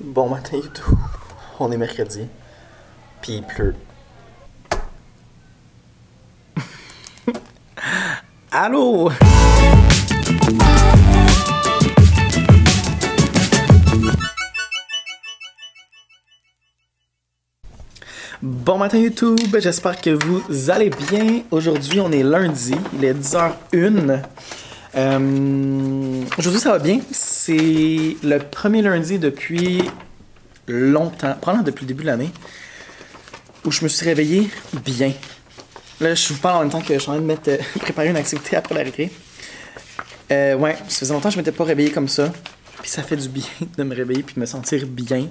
Bon matin YouTube, on est mercredi, puis il pleut. Allô? Bon matin YouTube, j'espère que vous allez bien. Aujourd'hui on est lundi, il est 10h01. Aujourd'hui ça va bien, c'est le premier lundi depuis longtemps, probablement depuis le début de l'année, où je me suis réveillé bien. Là je vous parle en même temps que je suis en train de préparer une activité après la récré. Ouais, ça faisait longtemps que je m'étais pas réveillé comme ça, puis ça fait du bien de me réveiller puis de me sentir bien.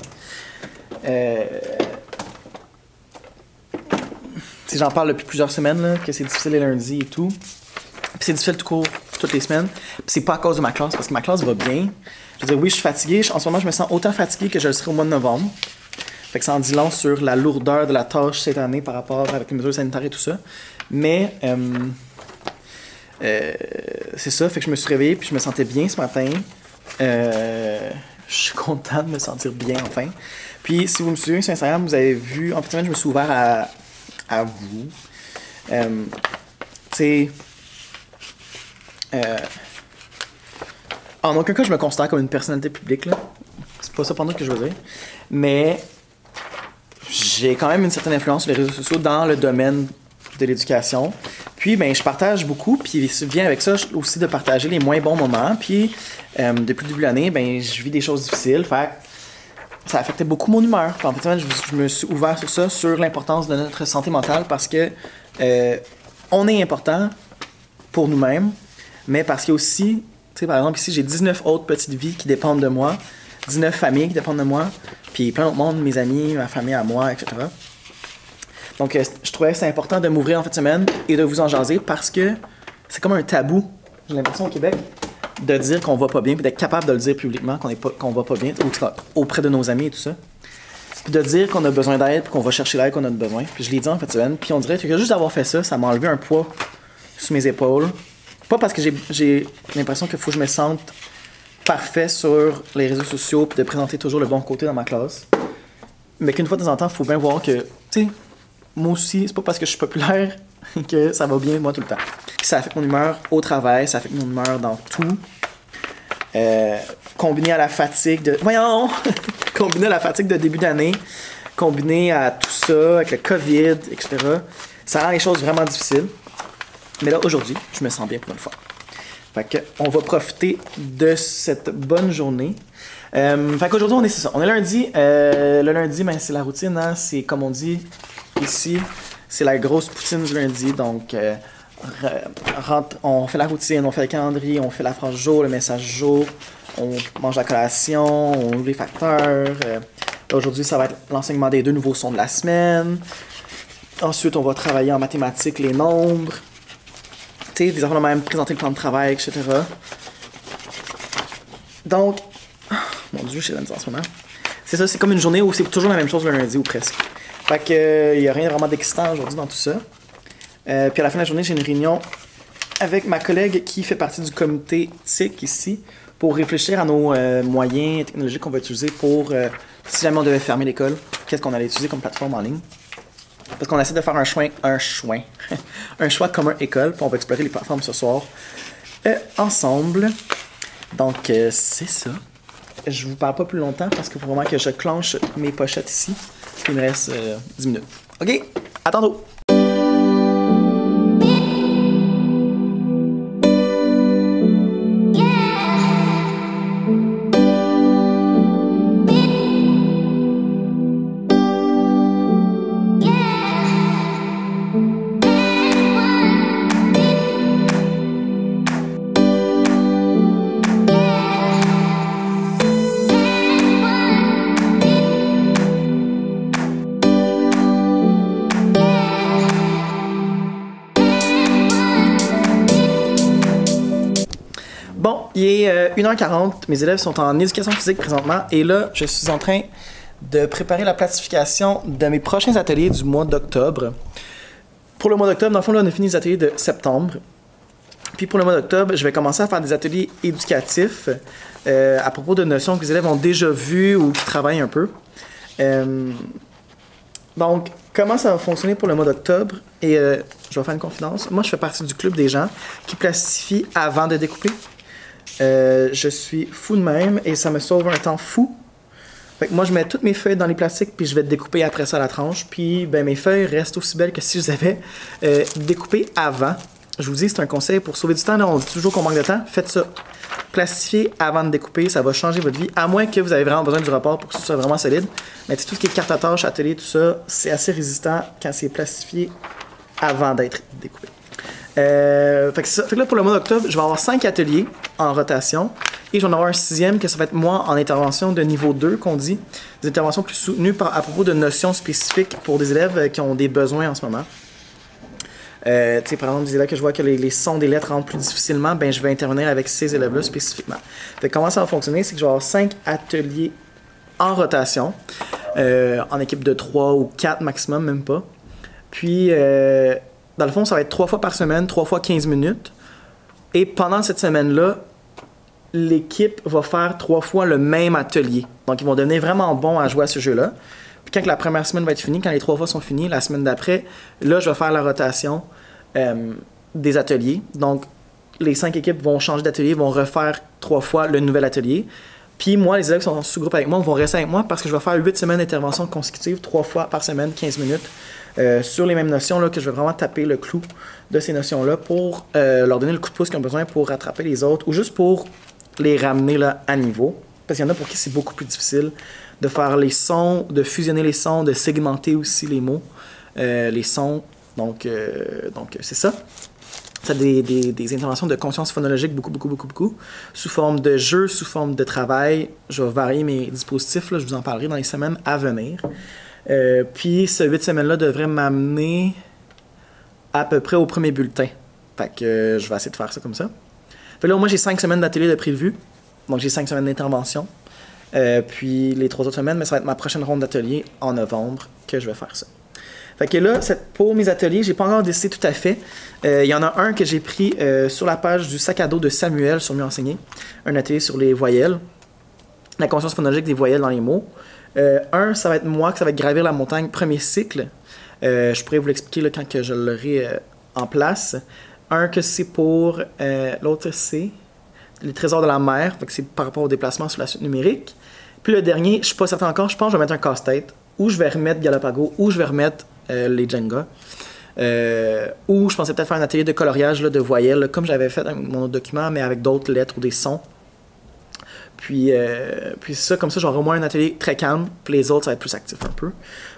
J'en parle depuis plusieurs semaines là, que c'est difficile les lundis et tout. Puis c'est difficile tout court toutes les semaines. Puis c'est pas à cause de ma classe, parce que ma classe va bien. Je veux dire, oui, je suis fatigué. En ce moment, je me sens autant fatigué que je le serai au mois de novembre. Fait que ça en dit long sur la lourdeur de la tâche cette année par rapport avec les mesures sanitaires et tout ça. Mais c'est ça, fait que je me suis réveillé puis je me sentais bien ce matin. Je suis content de me sentir bien enfin. Puis si vous me suivez sur Instagram, vous avez vu, en fait, je me suis ouvert à vous. Tu sais, en aucun cas je me considère comme une personnalité publique, là. C'est pas ça pendant que je veux dire. Mais j'ai quand même une certaine influence sur les réseaux sociaux dans le domaine de l'éducation. Puis ben je partage beaucoup, puis vient avec ça aussi de partager les moins bons moments. Puis depuis le début de l'année, ben je vis des choses difficiles. Fait ça a affecté beaucoup mon humeur. En fait, je me suis ouvert sur ça, sur l'importance de notre santé mentale, parce que on est important pour nous-mêmes, mais parce qu'il y a aussi, tu sais, par exemple, ici, j'ai 19 autres petites vies qui dépendent de moi, 19 familles qui dépendent de moi, puis plein d'autres monde, mes amis, ma famille à moi, etc. Donc, je trouvais que c'est important de m'ouvrir en fin de semaine et de vous en jaser, parce que c'est comme un tabou, j'ai l'impression, au Québec, de dire qu'on va pas bien, puis d'être capable de le dire publiquement, qu'on va pas bien, auprès de nos amis et tout ça. Puis de dire qu'on a besoin d'aide, puis qu'on va chercher l'aide qu'on a besoin. Puis je l'ai dit en fin de semaine, puis on dirait que juste d'avoir fait ça, ça m'a enlevé un poids sur mes épaules. Pas parce que j'ai l'impression qu'il faut que je me sente parfait sur les réseaux sociaux, puis de présenter toujours le bon côté dans ma classe. Mais qu'une fois de temps en temps, il faut bien voir que, tu sais, moi aussi, c'est pas parce que je suis populaire que ça va bien, moi, tout le temps. Puis ça affecte mon humeur au travail, ça affecte mon humeur dans tout. Combiné à la fatigue de... Voyons! Combiné à la fatigue de début d'année, combiné à tout ça, avec le COVID, etc., ça rend les choses vraiment difficiles. Mais là, aujourd'hui, je me sens bien pour une fois. Fait que, on va profiter de cette bonne journée. Fait qu'aujourd'hui, c'est ça. On est lundi. Le lundi, ben, c'est la routine, hein? C'est comme on dit ici, c'est la grosse poutine du lundi. Donc, on fait la routine, on fait le calendrier, on fait la phrase jour, le message jour, on mange la collation, on ouvre les facteurs. Aujourd'hui, ça va être l'enseignement des 2 nouveaux sons de la semaine. Ensuite, on va travailler en mathématiques les nombres. Tu sais, des enfants vont même présenter le plan de travail, etc. Donc, mon Dieu, j'ai la misère en ce moment. C'est ça, c'est comme une journée où c'est toujours la même chose le lundi ou presque. Fait que, il n'y a rien vraiment d'excitant aujourd'hui dans tout ça. Puis à la fin de la journée, j'ai une réunion avec ma collègue qui fait partie du comité TIC ici pour réfléchir à nos moyens technologiques qu'on va utiliser pour, si jamais on devait fermer l'école, qu'est-ce qu'on allait utiliser comme plateforme en ligne. Parce qu'on essaie de faire un choix commun école, puis on va explorer les plateformes ce soir ensemble. Donc, c'est ça. Je vous parle pas plus longtemps parce qu'il faut vraiment que je clenche mes pochettes ici. Il me reste 10 minutes. OK? À tantôt! Bon, il est 1h40, mes élèves sont en éducation physique présentement et là, je suis en train de préparer la planification de mes prochains ateliers du mois d'octobre. Pour le mois d'octobre, dans le fond, là, on a fini les ateliers de septembre. Puis pour le mois d'octobre, je vais commencer à faire des ateliers éducatifs à propos de notions que les élèves ont déjà vues ou qui travaillent un peu. Donc, comment ça va fonctionner pour le mois d'octobre? Et je vais faire une confidence. Moi, je fais partie du club des gens qui plastifient avant de découper. Je suis fou de même et ça me sauve un temps fou. Fait que moi, je mets toutes mes feuilles dans les plastiques puis je vais découper après ça à la tranche. Puis, ben, mes feuilles restent aussi belles que si je les avais découpées avant. Je vous dis, c'est un conseil pour sauver du temps. Là, on dit toujours qu'on manque de temps. Faites ça. Plastifiez avant de découper. Ça va changer votre vie. À moins que vous avez vraiment besoin du rapport pour que ce soit vraiment solide. Mais tout ce qui est carte à tâche, atelier, tout ça, c'est assez résistant quand c'est plastifié avant d'être découpé. Fait que là, pour le mois d'octobre, je vais avoir 5 ateliers en rotation. Et j'en avoir un 6e que ça va être moi en intervention de niveau 2, qu'on dit. Des interventions plus soutenues à propos de notions spécifiques pour des élèves qui ont des besoins en ce moment. Par exemple, des élèves que je vois que les sons des lettres rentrent plus difficilement, ben, je vais intervenir avec ces élèves-là spécifiquement. Fait que comment ça va fonctionner, c'est que je vais avoir 5 ateliers en rotation, en équipe de 3 ou 4 maximum, même pas. Puis, dans le fond, ça va être 3 fois par semaine, 3 fois 15 minutes. Et pendant cette semaine-là, l'équipe va faire 3 fois le même atelier. Donc, ils vont devenir vraiment bons à jouer à ce jeu-là. Puis quand la première semaine va être finie, quand les 3 fois sont finis, la semaine d'après, là, je vais faire la rotation des ateliers. Donc, les 5 équipes vont changer d'atelier, vont refaire 3 fois le nouvel atelier. Puis moi, les élèves qui sont en sous-groupe avec moi vont rester avec moi parce que je vais faire 8 semaines d'intervention consécutives, 3 fois par semaine, 15 minutes, sur les mêmes notions, là, que je vais vraiment taper le clou de ces notions-là pour leur donner le coup de pouce qu'ils ont besoin pour rattraper les autres ou juste pour les ramener là, à niveau. Parce qu'il y en a pour qui c'est beaucoup plus difficile de faire les sons, de fusionner les sons, de segmenter aussi les mots, les sons. Donc c'est ça. C'est des interventions de conscience phonologique beaucoup, sous forme de jeu, sous forme de travail. Je vais varier mes dispositifs, là, je vous en parlerai dans les semaines à venir. Puis ce 8 semaines-là devrait m'amener à peu près au premier bulletin. Fait que je vais essayer de faire ça comme ça. Fait là, moi, j'ai 5 semaines d'atelier de prévu. Donc, j'ai 5 semaines d'intervention. Puis les 3 autres semaines, mais ça va être ma prochaine ronde d'atelier en novembre que je vais faire ça. Fait que là, pour mes ateliers, j'ai pas encore décidé tout à fait. Il y en a un que j'ai pris sur la page du sac à dos de Samuel sur Mieux enseigner. Un atelier sur les voyelles. La conscience phonologique des voyelles dans les mots. Un, ça va être moi, que ça va être gravir la montagne, premier cycle. Je pourrais vous l'expliquer là, quand que je l'aurai en place. Un que c'est pour... l'autre, c'est les trésors de la mer. Fait que c'est par rapport au déplacement sur la suite numérique. Puis le dernier, je suis pas certain encore, je pense que je vais mettre un casse-tête. Ou je vais remettre Galapago, ou je vais remettre les Jenga. Ou je pensais peut-être faire un atelier de coloriage là, de voyelles, là, comme j'avais fait dans mon autre document, mais avec d'autres lettres ou des sons. Puis c'est ça, comme ça, j'aurai au moins un atelier très calme, puis les autres, ça va être plus actif un peu,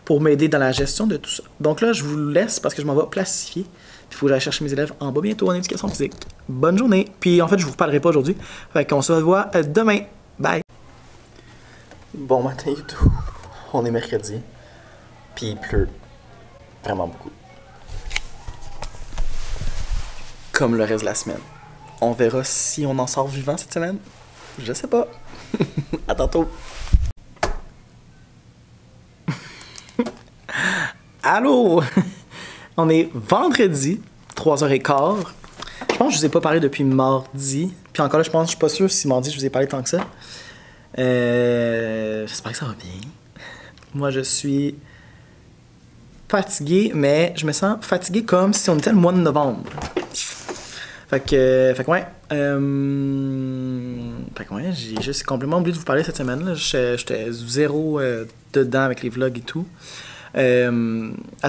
pour m'aider dans la gestion de tout ça. Donc là, je vous laisse parce que je m'en vais plastifier. Il faut que j'aille chercher mes élèves en bas bientôt en éducation physique. Bonne journée. Puis en fait, je vous reparlerai pas aujourd'hui. Fait qu'on se revoit demain. Bye. Bon matin YouTube. On est mercredi. Puis il pleut. Vraiment beaucoup. Comme le reste de la semaine. On verra si on en sort vivant cette semaine. Je sais pas. À tantôt. Allô? On est vendredi, 3h15. Je pense que je vous ai pas parlé depuis mardi. Puis encore là, je suis pas sûr si mardi je vous ai parlé tant que ça. J'espère que ça va bien. Moi, je suis fatigué, mais je me sens fatigué comme si on était le mois de novembre. Fait que ouais. J'ai juste complètement oublié de vous parler cette semaine-là. J'étais zéro dedans avec les vlogs et tout. À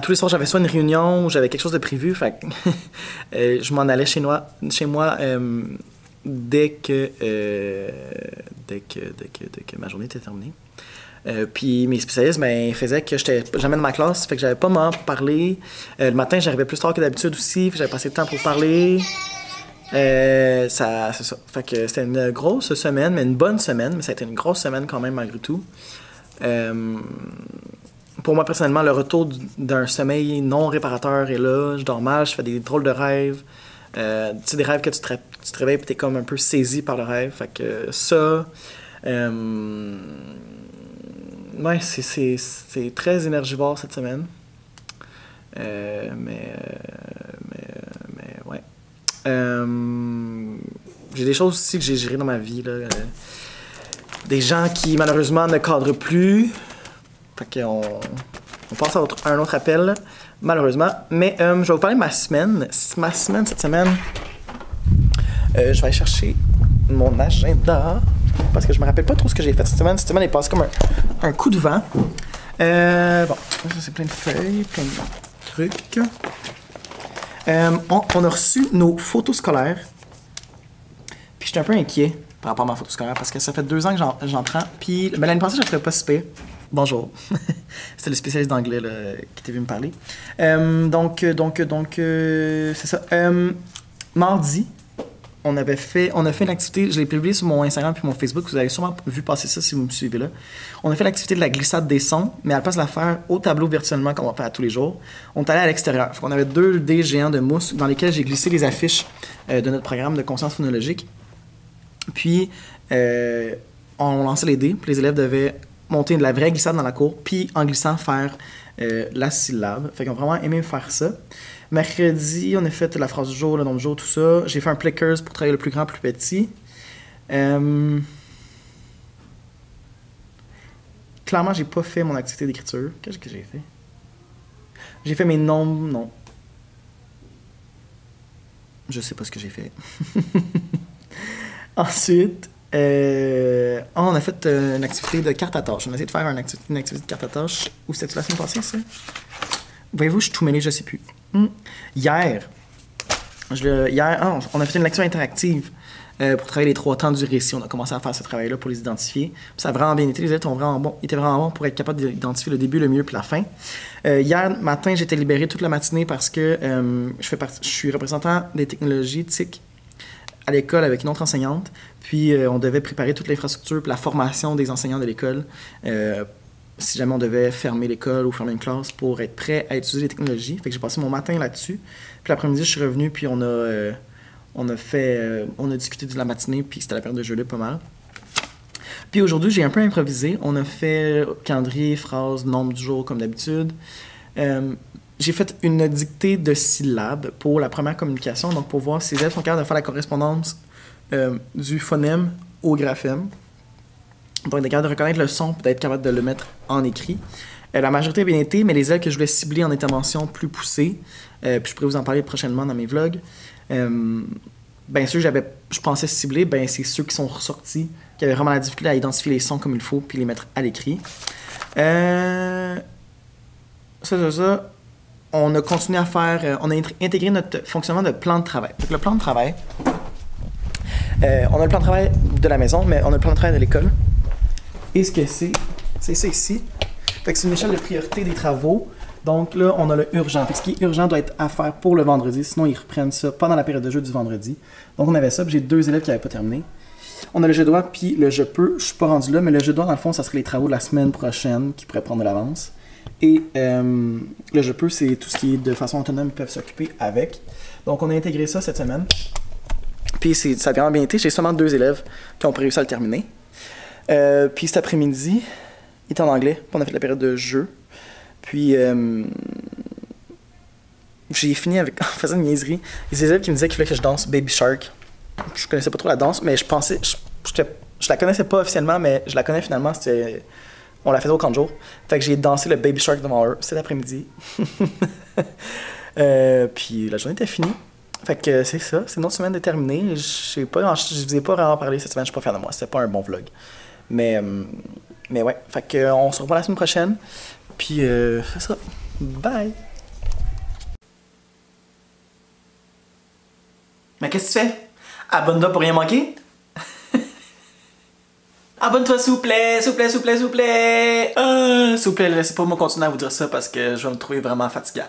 tous les soirs, j'avais soit une réunion ou j'avais quelque chose de prévu. Fait que je m'en allais chez moi dès que ma journée était terminée. Puis mes spécialistes faisaient que j'étais jamais dans ma classe, fait que j'avais pas moment pour parler. Le matin, j'arrivais plus tard que d'habitude aussi, j'avais passé le temps pour parler. C'est ça. Fait que c'était une grosse semaine, mais une bonne semaine, mais ça a été une grosse semaine quand même malgré tout. Pour moi personnellement, le retour d'un sommeil non réparateur est là. Je dors mal, je fais des drôles de rêves. Tu sais, des rêves que tu te réveilles et t'es comme un peu saisi par le rêve. Fait que ça... ouais, c'est très énergivore cette semaine. Mais ouais. J'ai des choses aussi que j'ai gérées dans ma vie, là. Des gens qui, malheureusement, ne cadrent plus. Fait qu'on passe à un autre appel, malheureusement. Mais je vais vous parler de ma semaine. Ma semaine, cette semaine, je vais aller chercher mon agenda. Parce que je me rappelle pas trop ce que j'ai fait cette semaine. Cette semaine est passée comme un coup de vent. Bon, ça c'est plein de feuilles, plein de trucs. On a reçu nos photos scolaires. Puis j'étais un peu inquiet par rapport à ma photo scolaire parce que ça fait 2 ans que j'en prends. Puis l'année passée, je ne ferais pas si pire. Bonjour. C'était le spécialiste d'anglais qui était venu me parler. Donc, c'est ça. Mardi, on a fait une activité, je l'ai publié sur mon Instagram puis mon Facebook, vous avez sûrement vu passer ça si vous me suivez là. On a fait l'activité de la glissade des sons, mais à la place de la faire au tableau virtuellement comme on fait à tous les jours, on est allé à l'extérieur. On avait 2 dés géants de mousse dans lesquels j'ai glissé les affiches de notre programme de conscience phonologique. Puis, on lançait les dés, puis les élèves devaient monter de la vraie glissade dans la cour, puis en glissant faire la syllabe. Fait qu'ils ont vraiment aimé faire ça. Mercredi, on a fait la phrase du jour, le nom du jour, tout ça. J'ai fait un Plickers pour travailler le plus grand, plus petit. Clairement, j'ai pas fait mon activité d'écriture. Qu'est-ce que j'ai fait? J'ai fait mes nombres, non. Je sais pas ce que j'ai fait. Ensuite, on a fait une activité de carte à tâches. On a essayé de faire une activité de carte à tâches. Où c'était la semaine passée, ça? Voyez-vous, je suis tout mêlé, je sais plus. Hier, on a fait une lecture interactive pour travailler les 3 temps du récit. On a commencé à faire ce travail-là pour les identifier. Puis ça a vraiment bien été. Les élèves étaient vraiment bons pour être capables d'identifier le début, le milieu puis la fin. Hier matin, j'étais libéré toute la matinée parce que je suis représentant des technologies TIC à l'école avec une autre enseignante. Puis on devait préparer toute l'infrastructure pour la formation des enseignants de l'école. Si jamais on devait fermer l'école ou fermer une classe pour être prêt à utiliser les technologies. Fait que j'ai passé mon matin là-dessus. Puis l'après-midi, je suis revenu, puis on a discuté de la matinée, puis c'était la période de jeu-là pas mal. Puis aujourd'hui, j'ai un peu improvisé. On a fait calendrier, phrase, nombre du jour, comme d'habitude. J'ai fait une dictée de syllabes pour la première communication, donc pour voir si les élèves sont capables de faire la correspondance du phonème au graphème. Donc, d'être capable de reconnaître le son et d'être capable de le mettre en écrit. La majorité a bien été, mais les élèves que je voulais cibler en intervention plus poussée, puis je pourrais vous en parler prochainement dans mes vlogs, ben ceux que je pensais cibler, ben c'est ceux qui sont ressortis, qui avaient vraiment la difficulté à identifier les sons comme il faut, puis les mettre à l'écrit. Ça. On a continué à faire, on a intégré notre fonctionnement de plan de travail. Donc, le plan de travail, on a le plan de travail de la maison, mais on a le plan de travail de l'école. Et ce que c'est ça ici. Fait que c'est une échelle de priorité des travaux. Donc là, on a le urgent. Fait que ce qui est urgent doit être à faire pour le vendredi, sinon ils reprennent ça pendant la période de jeu du vendredi. Donc on avait ça, puis j'ai 2 élèves qui n'avaient pas terminé. On a le je dois, puis le je peux. Je suis pas rendu là, mais le je dois, dans le fond, ça serait les travaux de la semaine prochaine qui pourraient prendre de l'avance. Et le je peux, c'est tout ce qui est de façon autonome, ils peuvent s'occuper avec. Donc on a intégré ça cette semaine. Puis ça a vraiment bien été. J'ai seulement 2 élèves qui ont réussi à le terminer. Puis cet après-midi, il était en anglais, puis on a fait la période de jeu. Puis j'ai fini en faisant une niaiserie. Il y a des élèves qui me disaient qu'il fallait que je danse Baby Shark. Je connaissais pas trop la danse, mais je pensais, je la connaissais pas officiellement, mais je la connais finalement. On l'a fait au camp de jour. Fait que j'ai dansé le Baby Shark devant eux cet après-midi. Puis la journée était finie. Fait que c'est ça, c'est une autre semaine de terminée. Je vous ai pas vraiment parlé cette semaine, je suis pas fier de moi. C'était pas un bon vlog. Mais ouais, fait que on se revoit la semaine prochaine. Puis c'est ça. Bye! Mais qu'est-ce que tu fais? Abonne-toi pour rien manquer? Abonne-toi s'il vous plaît, s'il vous plaît, s'il vous plaît, s'il vous plaît! S'il vous plaît, laissez pas moi continuer à vous dire ça parce que je vais me trouver vraiment fatigant.